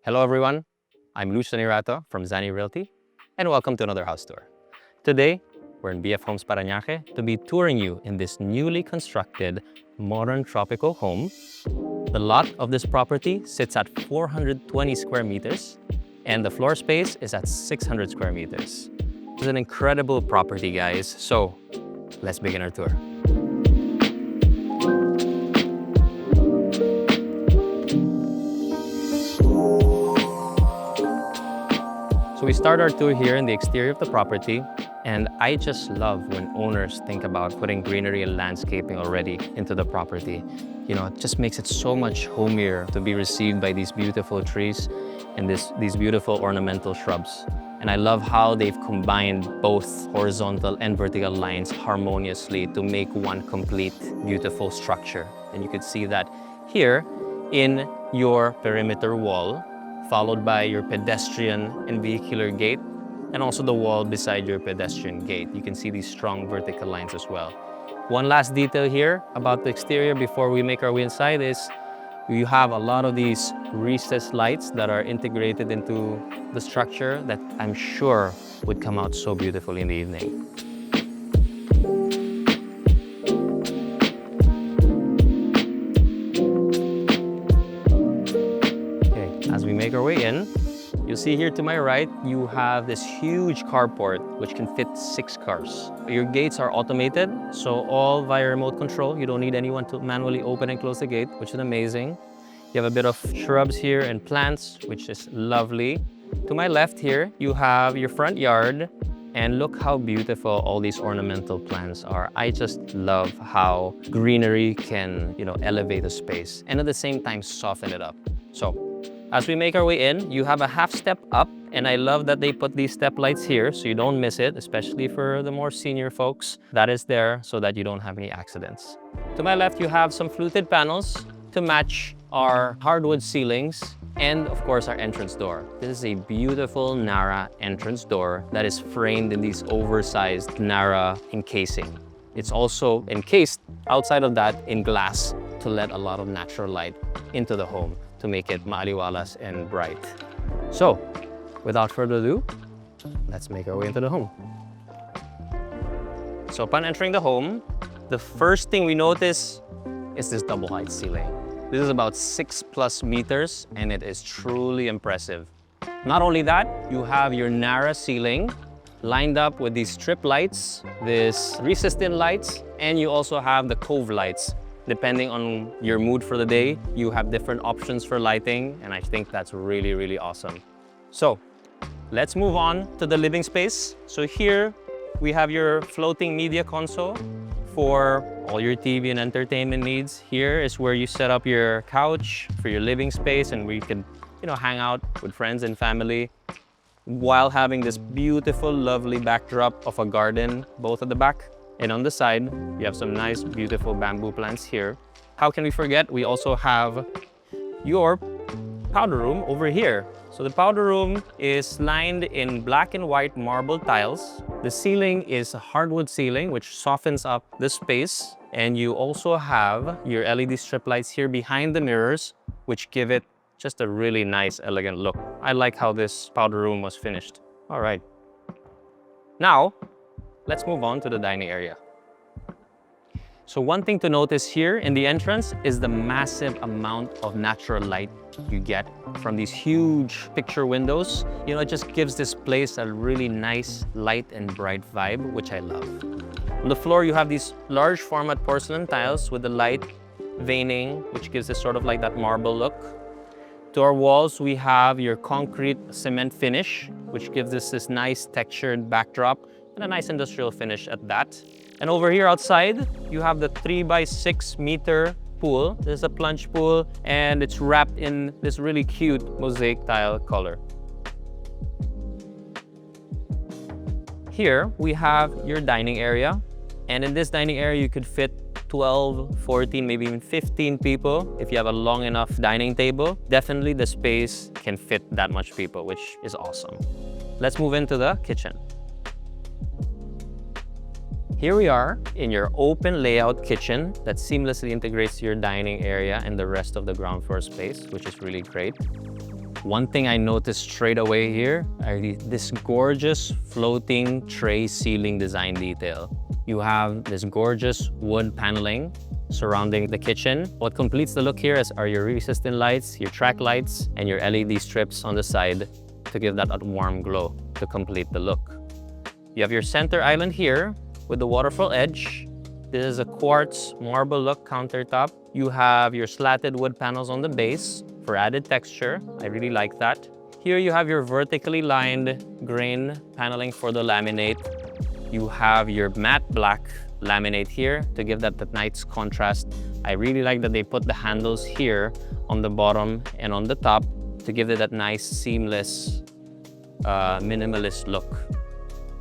Hello everyone, I'm Luch Zanirato from Zanirealty and welcome to another house tour. Today, we're in BF Homes Paranaque to be touring you in this newly constructed modern tropical home. The lot of this property sits at 420 square meters and the floor space is at 600 square meters. It's an incredible property, guys, so let's begin our tour. So we start our tour here in the exterior of the property, and I just love when owners think about putting greenery and landscaping already into the property. You know, it just makes it so much homier to be received by these beautiful trees and these beautiful ornamental shrubs. And I love how they've combined both horizontal and vertical lines harmoniously to make one complete beautiful structure. And you could see that here in your perimeter wall, followed by your pedestrian and vehicular gate, and also the wall beside your pedestrian gate. You can see these strong vertical lines as well. One last detail here about the exterior before we make our way inside is you have a lot of these recessed lights that are integrated into the structure that I'm sure would come out so beautifully in the evening. As we make our way in, you'll see here to my right, you have this huge carport which can fit 6 cars. Your gates are automated, so all via remote control. You don't need anyone to manually open and close the gate, which is amazing. You have a bit of shrubs here and plants, which is lovely. To my left here, you have your front yard, and look how beautiful all these ornamental plants are. I just love how greenery can, elevate a space and at the same time soften it up. So, as we make our way in, you have a half step up, and I love that they put these step lights here so you don't miss it, especially for the more senior folks. That is there so that you don't have any accidents. To my left, you have some fluted panels to match our hardwood ceilings and of course our entrance door. This is a beautiful Narra entrance door that is framed in these oversized Narra encasing. It's also encased outside of that in glass to let a lot of natural light into the home, to make it maaliwalas and bright. So, without further ado, let's make our way into the home. So upon entering the home, the first thing we notice is this double height ceiling. This is about 6+ meters and it is truly impressive. Not only that, you have your Narra ceiling lined up with these strip lights, this recessed-in lights, and you also have the cove lights. Depending on your mood for the day, you have different options for lighting, and I think that's really, really awesome. So, let's move on to the living space. So here, we have your floating media console for all your TV and entertainment needs. Here is where you set up your couch for your living space and where you can, hang out with friends and family while having this beautiful, lovely backdrop of a garden, both at the back and on the side. You have some nice, beautiful bamboo plants here. How can we forget? We also have your powder room over here. So the powder room is lined in black and white marble tiles. The ceiling is a hardwood ceiling, which softens up the space. And you also have your LED strip lights here behind the mirrors, which give it just a really nice, elegant look. I like how this powder room was finished. All right. Now, let's move on to the dining area. So one thing to notice here in the entrance is the massive amount of natural light you get from these huge picture windows. It just gives this place a really nice, light and bright vibe, which I love. On the floor, you have these large format porcelain tiles with the light veining, which gives this sort of like that marble look. To our walls, we have your concrete cement finish, which gives us this nice textured backdrop and a nice industrial finish at that. And over here outside, you have the 3x6 meter pool. This is a plunge pool and it's wrapped in this really cute mosaic tile color. Here we have your dining area. And in this dining area, you could fit 12, 14, maybe even 15 people if you have a long enough dining table. Definitely the space can fit that much people, which is awesome. Let's move into the kitchen. Here we are in your open layout kitchen that seamlessly integrates your dining area and the rest of the ground floor space, which is really great. One thing I noticed straight away here are this gorgeous floating tray ceiling design detail. You have this gorgeous wood paneling surrounding the kitchen. What completes the look here are your resistant lights, your track lights, and your LED strips on the side to give that warm glow to complete the look. You have your center island here with the waterfall edge. This is a quartz marble look countertop. You have your slatted wood panels on the base for added texture. I really like that. Here you have your vertically lined grain paneling for the laminate. You have your matte black laminate here to give that nice contrast. I really like that they put the handles here on the bottom and on the top to give it that nice seamless minimalist look.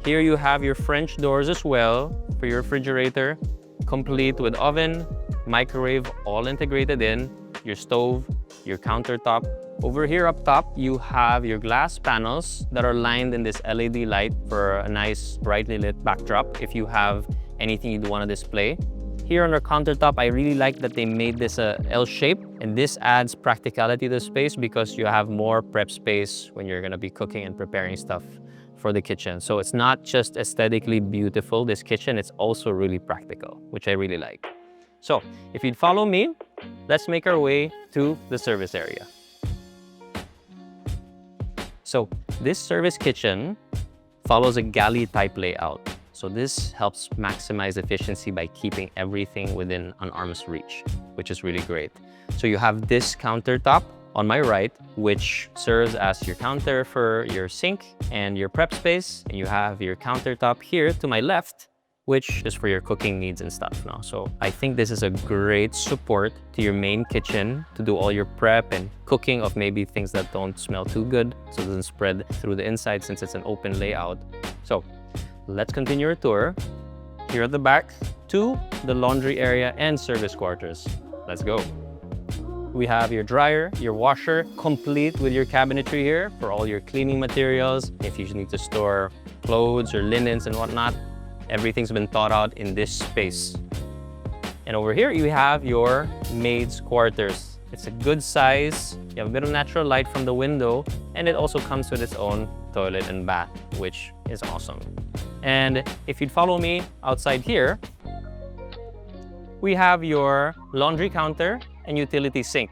Here you have your French doors as well for your refrigerator, complete with oven, microwave, all integrated in, your stove, your countertop. Over here up top, you have your glass panels that are lined in this LED light for a nice brightly lit backdrop if you have anything you'd want to display. Here on our countertop, I really like that they made this a L shape, and this adds practicality to the space because you have more prep space when you're going to be cooking and preparing stuff for the kitchen. So it's not just aesthetically beautiful, this kitchen, it's also really practical, which I really like. So if you'd follow me, let's make our way to the service area. So this service kitchen follows a galley type layout. So this helps maximize efficiency by keeping everything within an arm's reach, which is really great. So you have this countertop on my right, which serves as your counter for your sink and your prep space. And you have your countertop here to my left, which is for your cooking needs and stuff now. So I think this is a great support to your main kitchen to do all your prep and cooking of maybe things that don't smell too good, so it doesn't spread through the inside since it's an open layout. So let's continue our tour. Here at the back to the laundry area and service quarters. Let's go. We have your dryer, your washer, complete with your cabinetry here for all your cleaning materials. If you need to store clothes or linens and whatnot, everything's been thought out in this space. And over here, you have your maid's quarters. It's a good size. You have a bit of natural light from the window, and it also comes with its own toilet and bath, which is awesome. And if you'd follow me outside here, we have your laundry counter and utility sink.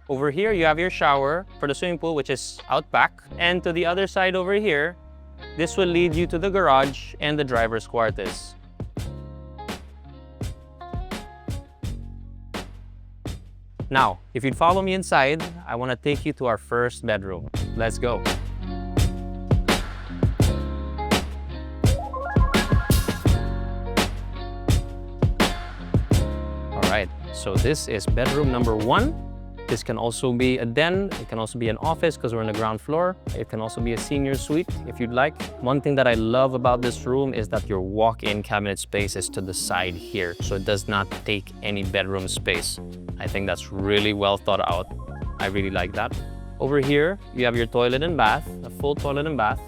Over here, you have your shower for the swimming pool, which is out back. And to the other side over here, this will lead you to the garage and the driver's quarters. Now, if you'd follow me inside, I want to take you to our first bedroom. Let's go. All right, so this is bedroom number 1. This can also be a den, it can also be an office because we're on the ground floor. It can also be a senior suite if you'd like. One thing that I love about this room is that your walk-in cabinet space is to the side here, so it does not take any bedroom space. I think that's really well thought out. I really like that. Over here, you have your toilet and bath, a full toilet and bath.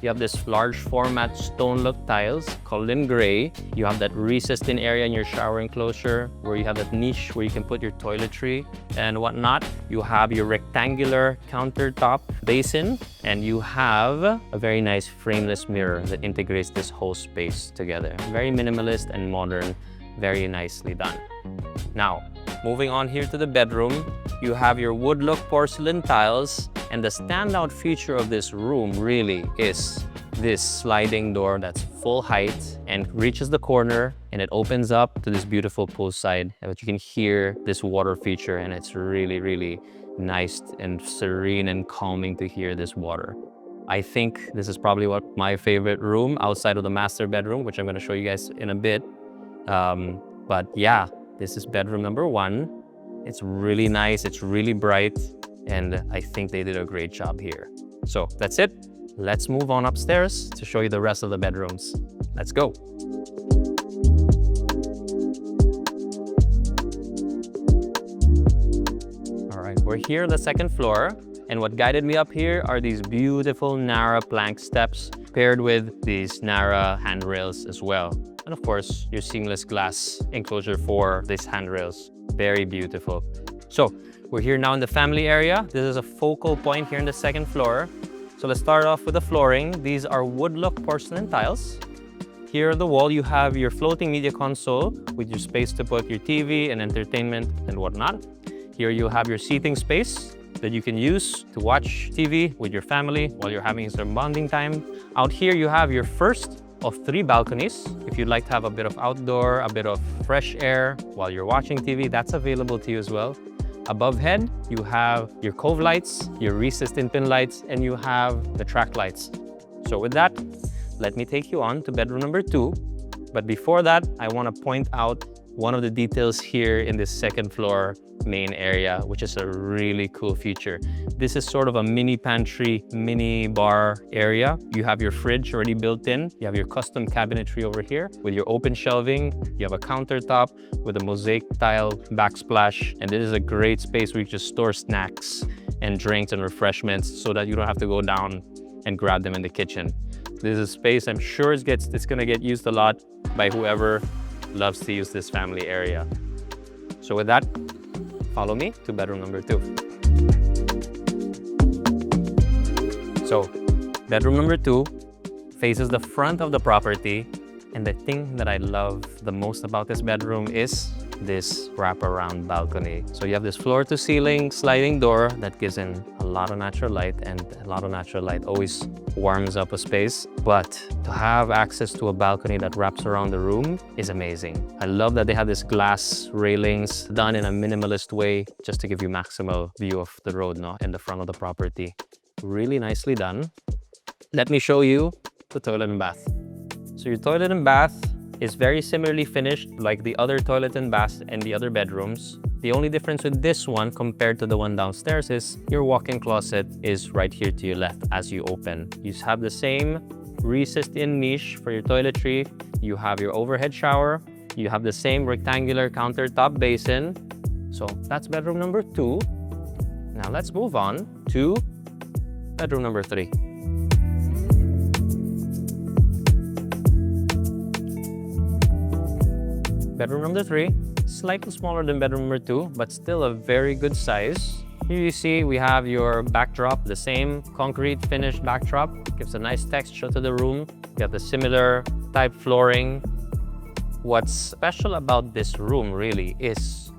You have this large format stone look tiles colored in gray. You have that recessed in area in your shower enclosure where you have that niche where you can put your toiletry and whatnot. You have your rectangular countertop basin, and you have a very nice frameless mirror that integrates this whole space together. Very minimalist and modern, very nicely done. Now, moving on here to the bedroom, you have your wood look porcelain tiles. And the standout feature of this room really is this sliding door that's full height and reaches the corner, and it opens up to this beautiful poolside. But you can hear this water feature, and it's really, really nice and serene and calming to hear this water. I think this is probably my favorite room outside of the master bedroom, which I'm going to show you guys in a bit. But yeah, this is bedroom number 1. It's really nice. It's really bright. And I think they did a great job here. So that's it. Let's move on upstairs to show you the rest of the bedrooms. Let's go. All right, we're here on the 2nd floor. And what guided me up here are these beautiful Narra plank steps paired with these Narra handrails as well. And of course, your seamless glass enclosure for these handrails. Very beautiful. So We're here now in the family area. This is a focal point here in the second floor. So let's start off with the flooring. These are wood look porcelain tiles. Here on the wall, you have your floating media console with your space to put your TV and entertainment and whatnot. Here you have your seating space that you can use to watch TV with your family while you're having some bonding time. Out here, you have your first of 3 balconies. If you'd like to have a bit of outdoor, a bit of fresh air while you're watching TV, that's available to you as well. Above head, you have your cove lights, your recessed in-pin lights, and you have the track lights. So with that, let me take you on to bedroom number 2. But before that, I want to point out one of the details here in this second floor main area, which is a really cool feature. This is sort of a mini pantry, mini bar area. You have your fridge already built in. You have your custom cabinetry over here with your open shelving. You have a countertop with a mosaic tile backsplash. And this is a great space where you just store snacks and drinks and refreshments so that you don't have to go down and grab them in the kitchen. This is a space I'm sure it's gonna get used a lot by whoever loves to use this family area. So with that, follow me to bedroom number 2. So bedroom number 2 faces the front of the property. And the thing that I love the most about this bedroom is this wraparound balcony. So you have this floor to ceiling sliding door that gives in a lot of natural light, and a lot of natural light always warms up a space. But to have access to a balcony that wraps around the room is amazing. I love that they have this glass railings done in a minimalist way just to give you maximal view of the road in the front of the property. Really nicely done. Let me show you the toilet and bath. So your toilet and bath is very similarly finished like the other toilet and bath and the other bedrooms. The only difference with this one compared to the one downstairs is your walk-in closet is right here to your left as you open. You have the same recessed in niche for your toiletry. You have your overhead shower. You have the same rectangular countertop basin. So that's bedroom number 2. Now let's move on to bedroom number 3. Bedroom number 3, slightly smaller than bedroom number 2, but still a very good size. Here you see we have your backdrop, the same concrete finished backdrop. Gives a nice texture to the room. You have the similar type flooring. What's special about this room really is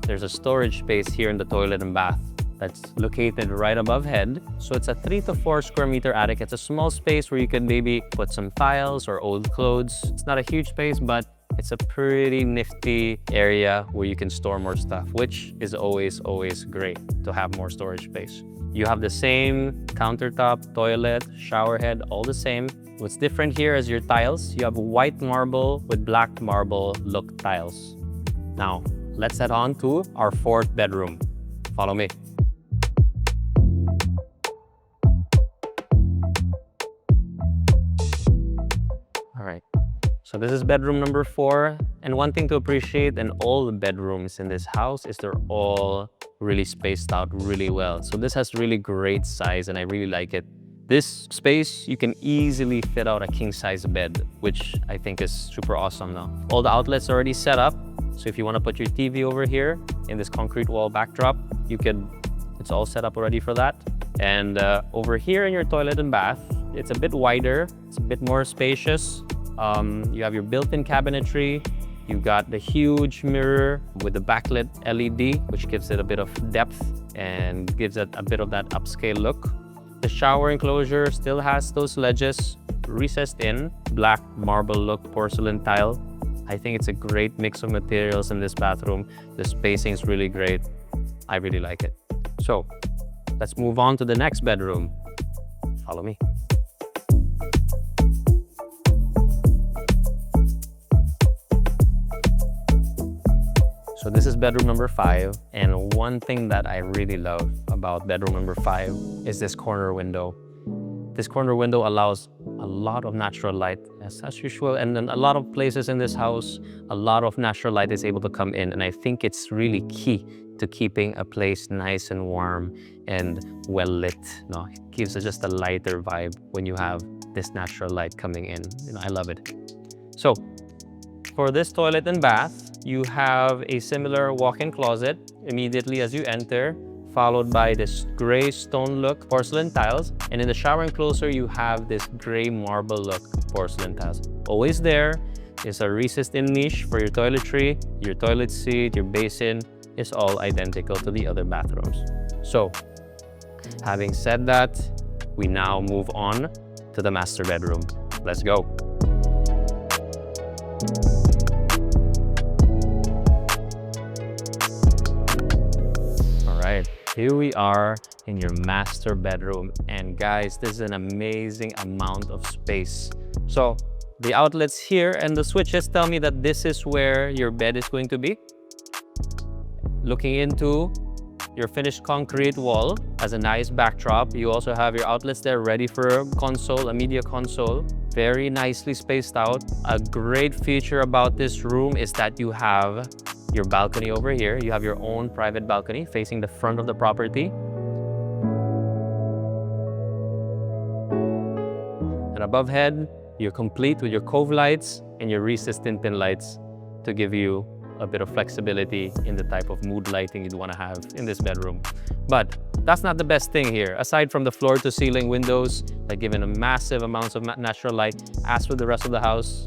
there's a storage space here in the toilet and bath that's located right above head. So it's a 3 to 4 square meter attic. It's a small space where you can maybe put some files or old clothes. It's not a huge space, but it's a pretty nifty area where you can store more stuff, which is always great to have more storage space. You have the same countertop, toilet, shower head, all the same. What's different here is your tiles. You have white marble with black marble look tiles. Now, let's head on to our 4th bedroom. Follow me. All right. So this is bedroom number 4, and one thing to appreciate in all the bedrooms in this house is they're all really spaced out really well. So this has really great size and I really like it. This space, you can easily fit out a king-size bed, which I think is super awesome now. All the outlets are already set up. So if you want to put your TV over here in this concrete wall backdrop, it's all set up already for that. And over here in your toilet and bath, it's a bit wider, it's a bit more spacious. You have your built-in cabinetry. You've got the huge mirror with the backlit LED, which gives it a bit of depth and gives it a bit of that upscale look. The shower enclosure still has those ledges, recessed in, black marble look porcelain tile. I think it's a great mix of materials in this bathroom. The spacing is really great. I really like it. So let's move on to the next bedroom. Follow me. So this is bedroom number 5, and one thing that I really love about bedroom number 5 is this corner window. This corner window allows a lot of natural light as usual, and then a lot of places in this house, a lot of natural light is able to come in, and I think it's really key to keeping a place nice and warm and well lit. It gives it just a lighter vibe when you have this natural light coming in. I love it. So for this toilet and bath, you have a similar walk-in closet immediately as you enter, followed by this gray stone look porcelain tiles. And in the shower enclosure, you have this gray marble look porcelain tiles. Always there is a recessed-in niche for your toiletry, your toilet seat, your basin is all identical to the other bathrooms. So, having said that, we now move on to the master bedroom. Let's go. All right, here we are in your master bedroom. And guys, this is an amazing amount of space. So, the outlets here and the switches tell me that this is where your bed is going to be. Looking into your finished concrete wall as a nice backdrop. You also have your outlets there ready for a console, a media console. Very nicely spaced out. A great feature about this room is that you have your balcony over here. You have your own private balcony facing the front of the property. And above head, you're complete with your cove lights and your recessed pin lights to give you a bit of flexibility in the type of mood lighting you'd want to have in this bedroom. But that's not the best thing here. Aside from the floor-to-ceiling windows that give in a massive amounts of natural light, as with the rest of the house,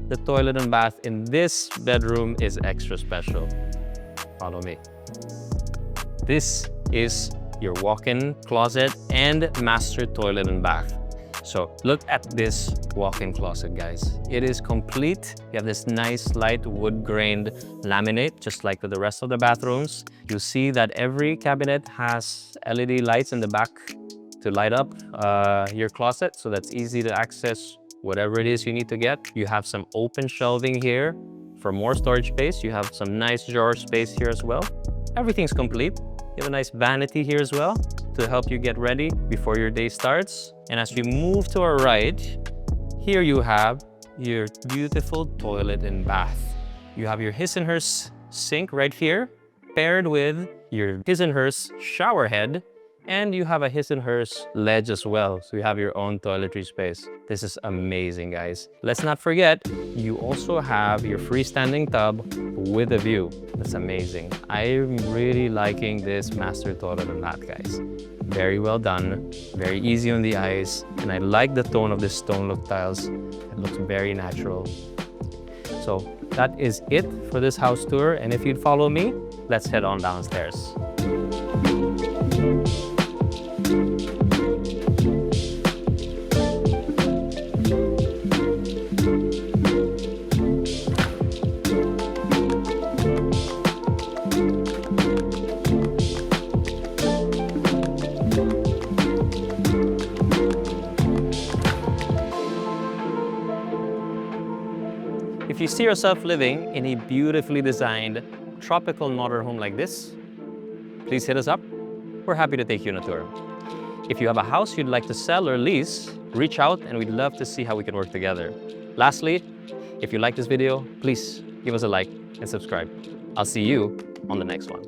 the toilet and bath in this bedroom is extra special. Follow me. This is your walk-in closet and master toilet and bath. So look at this walk-in closet, guys. It is complete. You have this nice light wood-grained laminate, just like with the rest of the bathrooms. You see that every cabinet has LED lights in the back to light up your closet, so that's easy to access whatever it is you need to get. You have some open shelving here for more storage space. You have some nice drawer space here as well. Everything's complete. You have a nice vanity here as well to help you get ready before your day starts. And as we move to our right, here you have your beautiful toilet and bath. You have your his and hers sink right here, paired with your his and hers shower head, and you have a his and hers ledge as well. So you have your own toiletry space. This is amazing, guys. Let's not forget, you also have your freestanding tub with a view. That's amazing. I'm really liking this master toilet and bath, guys. Very well done, very easy on the eyes, and I like the tone of this stone look tiles. It looks very natural. So that is it for this house tour, and if you'd follow me, let's head on downstairs. If you see yourself living in a beautifully designed tropical motorhome like this, please hit us up. We're happy to take you on a tour. If you have a house you'd like to sell or lease, reach out and we'd love to see how we can work together. Lastly, if you like this video, please give us a like and subscribe. I'll see you on the next one.